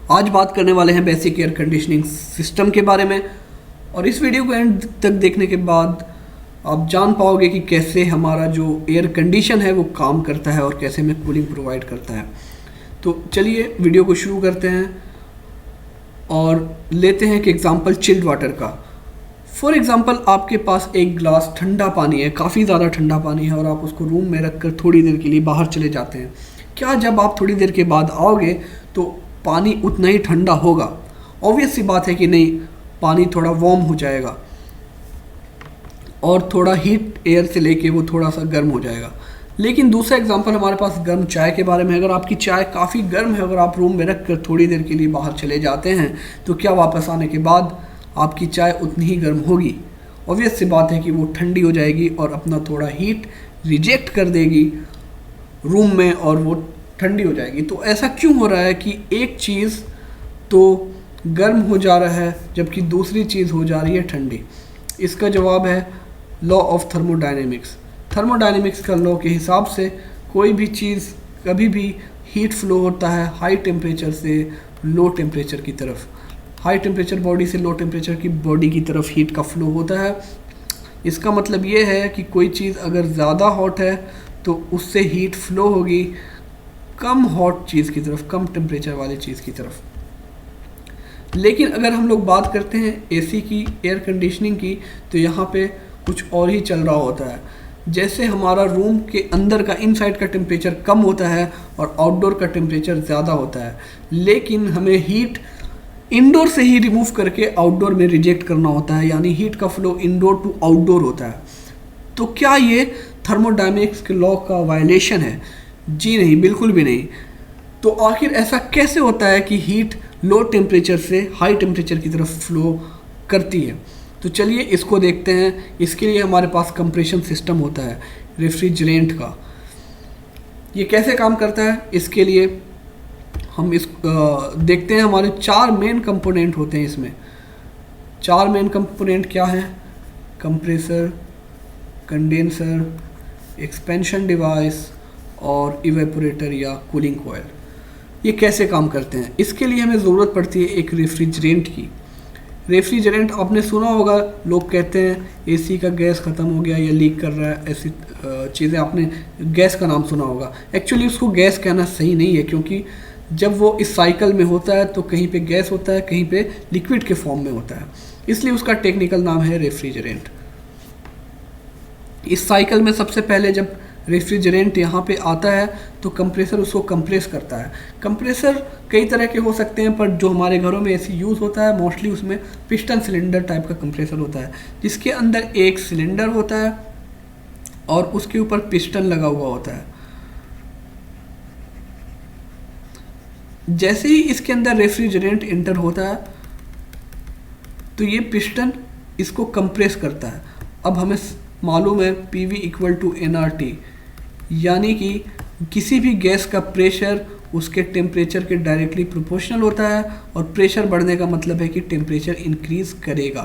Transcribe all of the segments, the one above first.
आज बात करने वाले हैं बेसिक एयर कंडीशनिंग सिस्टम के बारे में। और इस वीडियो को एंड तक देखने के बाद आप जान पाओगे कि कैसे हमारा जो एयर कंडीशन है वो काम करता है और कैसे हमें कूलिंग प्रोवाइड करता है। तो चलिए वीडियो को शुरू करते हैं और लेते हैं एक एग्जांपल चिल्ड वाटर का। फॉर एग्जांपल आपके पास एक गिलास ठंडा पानी है, काफ़ी ज़्यादा ठंडा पानी है, और आप उसको रूम में रख कर थोड़ी देर के लिए बाहर चले जाते हैं। क्या जब आप थोड़ी देर के बाद आओगे तो पानी उतना ही ठंडा होगा? ऑब्वियस सी बात है कि नहीं, पानी थोड़ा वार्म हो जाएगा और थोड़ा हीट एयर से लेके वो थोड़ा सा गर्म हो जाएगा। लेकिन दूसरा एग्जांपल हमारे पास गर्म चाय के बारे में। अगर आपकी चाय काफ़ी गर्म है, अगर आप रूम में रख कर थोड़ी देर के लिए बाहर चले जाते हैं तो क्या वापस आने के बाद आपकी चाय उतनी ही गर्म होगी? ऑब्वियस सी बात है कि वो ठंडी हो जाएगी और अपना थोड़ा हीट रिजेक्ट कर देगी रूम में और वो ठंडी हो जाएगी। तो ऐसा क्यों हो रहा है कि एक चीज़ तो गर्म हो जा रहा है जबकि दूसरी चीज़ हो जा रही है ठंडी? इसका जवाब है लॉ ऑफ थर्मोडायनेमिक्स। थर्मोडायनेमिक्स का लॉ के हिसाब से कोई भी चीज़ कभी भी हीट फ्लो होता है हाई टेम्परेचर से लो टेम्परेचर की तरफ। हाई टेम्परेचर बॉडी से लो टेम्परेचर की बॉडी की तरफ हीट का फ्लो होता है। इसका मतलब ये है कि कोई चीज़ अगर ज़्यादा हॉट है तो उससे हीट फ्लो होगी कम हॉट चीज़ की तरफ, कम टेम्परेचर वाली चीज़ की तरफ। लेकिन अगर हम लोग बात करते हैं एसी की, एयर कंडीशनिंग की, तो यहाँ पे कुछ और ही चल रहा होता है। जैसे हमारा रूम के अंदर का इनसाइड का टेम्परेचर कम होता है और आउटडोर का टेम्परेचर ज़्यादा होता है, लेकिन हमें हीट इंडोर से ही रिमूव करके आउटडोर में रिजेक्ट करना होता है, यानी हीट का फ्लो इंडोर टू आउटडोर होता है। तो क्या ये थर्मोडायनेमिक्स के लॉ का वायलेशन है? जी नहीं, बिल्कुल भी नहीं। तो आखिर ऐसा कैसे होता है कि हीट लो टेम्परेचर से हाई टेम्परेचर की तरफ फ्लो करती है? तो चलिए इसको देखते हैं। इसके लिए हमारे पास कंप्रेशन सिस्टम होता है रेफ्रिजरेंट का। ये कैसे काम करता है इसके लिए हम देखते हैं। हमारे 4 मेन कंपोनेंट होते हैं इसमें। 4 मेन कंपोनेंट क्या हैं? कंप्रेसर, कंडेंसर, एक्सपेंशन डिवाइस और इवेपोरेटर या कूलिंग कॉइल। ये कैसे काम करते हैं? इसके लिए हमें ज़रूरत पड़ती है एक रेफ्रिजरेंट की। रेफ्रिजरेंट आपने सुना होगा, लोग कहते हैं एसी का गैस ख़त्म हो गया या लीक कर रहा है, ऐसी चीज़ें आपने गैस का नाम सुना होगा। एक्चुअली उसको गैस कहना सही नहीं है, क्योंकि जब वो इस साइकिल में होता है तो कहीं पे गैस होता है, कहीं पे लिक्विड के फॉर्म में होता है, इसलिए उसका टेक्निकल नाम है रेफ्रिजरेंट। इस साइकिल में सबसे पहले जब रेफ्रिजरेंट यहाँ पे आता है तो कंप्रेसर उसको कंप्रेस करता है। कंप्रेसर कई तरह के हो सकते हैं, पर जो हमारे घरों में ऐसी यूज़ होता है मोस्टली उसमें पिस्टन सिलेंडर टाइप का कंप्रेसर होता है, जिसके अंदर एक सिलेंडर होता है और उसके ऊपर पिस्टन लगा हुआ होता है। जैसे ही इसके अंदर रेफ्रिजरेंट एंटर होता है तो ये पिस्टन इसको कंप्रेस करता है। अब हमें मालूम है PV = nRT, यानी कि किसी भी गैस का प्रेशर उसके टेम्परेचर के डायरेक्टली प्रोपोर्शनल होता है, और प्रेशर बढ़ने का मतलब है कि टेम्परेचर इंक्रीज़ करेगा।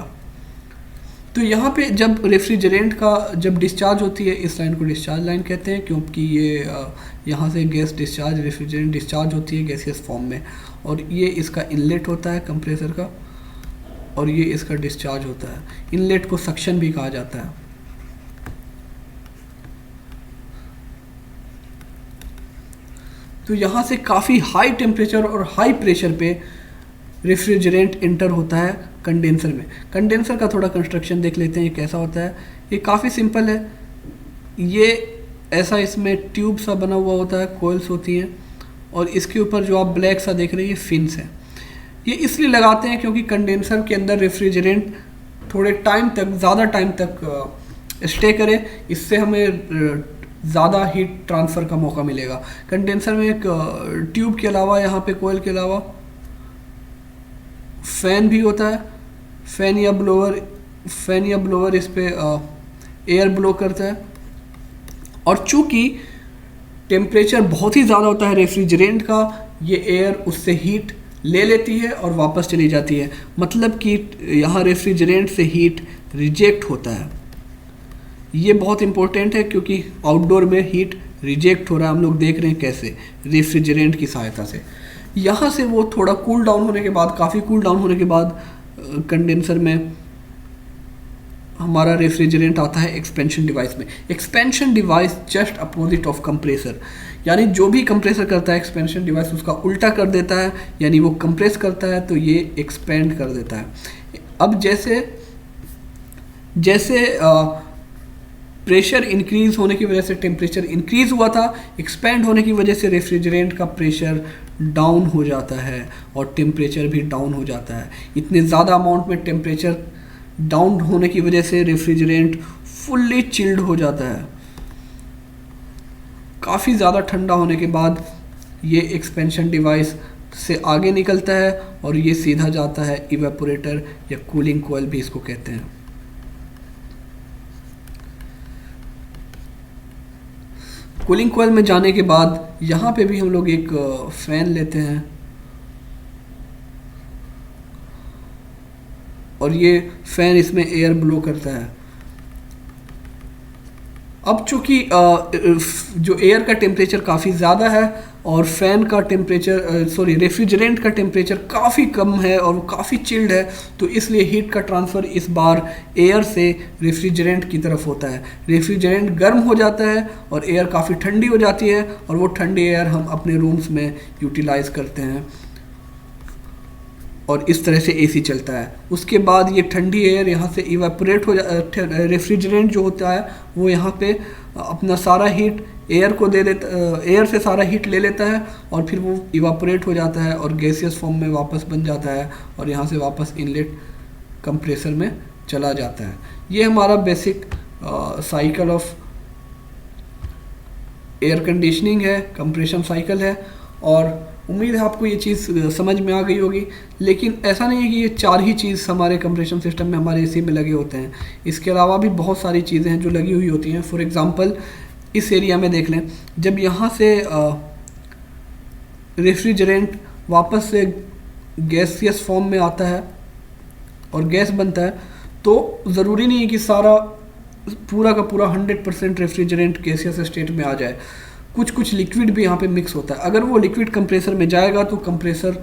तो यहाँ पे जब रेफ्रिजरेंट का जब डिस्चार्ज होती है, इस लाइन को डिस्चार्ज लाइन कहते हैं, क्योंकि ये यहाँ से गैस डिस्चार्ज, रेफ्रिजरेंट डिस्चार्ज होती है गैसियस फॉर्म में, और ये इसका इनलेट होता है कंप्रेसर का, और ये इसका डिस्चार्ज होता है। इनलेट को सक्शन भी कहा जाता है। तो यहाँ से काफ़ी हाई टेम्परेचर और हाई प्रेशर पे रेफ्रिजरेंट एंटर होता है कंडेंसर में। कंडेंसर का थोड़ा कंस्ट्रक्शन देख लेते हैं, ये कैसा होता है। ये काफ़ी सिंपल है। ये ऐसा इसमें ट्यूब सा बना हुआ होता है, कोयल्स होती हैं, और इसके ऊपर जो आप ब्लैक सा देख रहे हैं ये फिन्स हैं। ये इसलिए लगाते हैं क्योंकि कंडेंसर के अंदर रेफ्रिजरेंट थोड़े टाइम तक, ज़्यादा टाइम तक स्टे करे, इससे हमें ज़्यादा हीट ट्रांसफ़र का मौका मिलेगा। कंडेंसर में एक ट्यूब के अलावा, यहाँ पे कोयल के अलावा फ़ैन भी होता है। फ़ैन या ब्लोअर इस पे एयर ब्लो करता है, और चूँकि टेम्परेचर बहुत ही ज़्यादा होता है रेफ्रिजरेंट का, ये एयर उससे हीट ले लेती है और वापस चली जाती है। मतलब कि यहाँ रेफ्रिजरेंट से हीट रिजेक्ट होता है। ये बहुत इंपॉर्टेंट है क्योंकि आउटडोर में हीट रिजेक्ट हो रहा है, हम लोग देख रहे हैं कैसे, रेफ्रिजरेंट की सहायता से। यहाँ से वो थोड़ा कूल डाउन होने के बाद, काफ़ी कूल डाउन होने के बाद कंडेंसर में हमारा रेफ्रिजरेंट आता है एक्सपेंशन डिवाइस में। Expansion device just opposite of compressor, यानी जो भी कंप्रेसर करता है एक्सपेंशन डिवाइस उसका उल्टा कर देता है, यानी वो कंप्रेस करता है तो ये एक्सपेंड कर देता है। अब जैसे जैसे प्रेशर इंक्रीज होने की वजह से टेम्परेचर इंक्रीज हुआ था, एक्सपेंड होने की वजह से रेफ्रिजरेंट का प्रेशर डाउन हो जाता है और टेम्परेचर भी डाउन हो जाता है। इतने ज़्यादा अमाउंट में टेम्परेचर डाउन होने की वजह से रेफ्रिजरेंट फुल्ली चिल्ड हो जाता है। काफ़ी ज़्यादा ठंडा होने के बाद ये एक्सपेंशन डिवाइस से आगे निकलता है और ये सीधा जाता है इवेपोरेटर या कूलिंग कॉइल भी इसको कहते हैं। कूलिंग कॉइल में जाने के बाद यहाँ पे भी हम लोग एक फ़ैन लेते हैं और ये फ़ैन इसमें एयर ब्लो करता है। अब चूँकि जो एयर का टेम्परेचर काफ़ी ज़्यादा है और फ़ैन का टेम्परेचर रेफ्रिजरेंट का टेम्परेचर काफ़ी कम है और वो काफ़ी चिल्ड है, तो इसलिए हीट का ट्रांसफ़र इस बार एयर से रेफ्रिजरेंट की तरफ होता है। रेफ्रिजरेंट गर्म हो जाता है और एयर काफ़ी ठंडी हो जाती है और वो ठंडी एयर हम अपने रूम्स में यूटिलाइज़ करते हैं और इस तरह से एसी चलता है। उसके बाद ये ठंडी एयर यहाँ से इवेपोरेट हो रेफ्रिजरेंट जो होता है वो यहाँ पे अपना सारा हीट एयर को दे देता, एयर से सारा हीट ले लेता है और फिर वो इवेपोरेट हो जाता है और गैसियस फॉर्म में वापस बन जाता है और यहाँ से वापस इनलेट कंप्रेसर में चला जाता है। ये हमारा basic cycle of air conditioning है, कंप्रेशन साइकिल है। और उम्मीद है आपको ये चीज़ समझ में आ गई होगी। लेकिन ऐसा नहीं है कि ये 4 ही चीज़ हमारे कंप्रेशन सिस्टम में हमारे एसी में लगे होते हैं, इसके अलावा भी बहुत सारी चीज़ें हैं जो लगी हुई होती हैं। फॉर एग्ज़ाम्पल इस एरिया में देख लें, जब यहाँ से रेफ्रिजरेंट वापस से गैसियस फॉर्म में आता है और गैस बनता है, तो ज़रूरी नहीं है कि सारा पूरा का पूरा 100% रेफ्रिजरेंट गैसियस स्टेट में आ जाए। कुछ कुछ लिक्विड भी यहाँ पे मिक्स होता है। अगर वो लिक्विड कंप्रेसर में जाएगा तो कंप्रेसर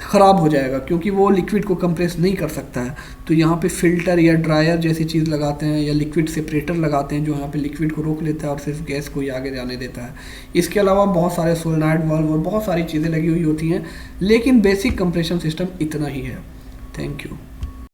ख़राब हो जाएगा, क्योंकि वो लिक्विड को कंप्रेस नहीं कर सकता है। तो यहाँ पे फ़िल्टर या ड्रायर जैसी चीज़ लगाते हैं या लिक्विड सेपरेटर लगाते हैं जो यहाँ पे लिक्विड को रोक लेता है और सिर्फ गैस को ही आगे जाने देता है। इसके अलावा बहुत सारे सोलेनॉइड वाल्व और बहुत सारी चीज़ें लगी हुई होती हैं, लेकिन बेसिक कंप्रेशन सिस्टम इतना ही है। Thank you.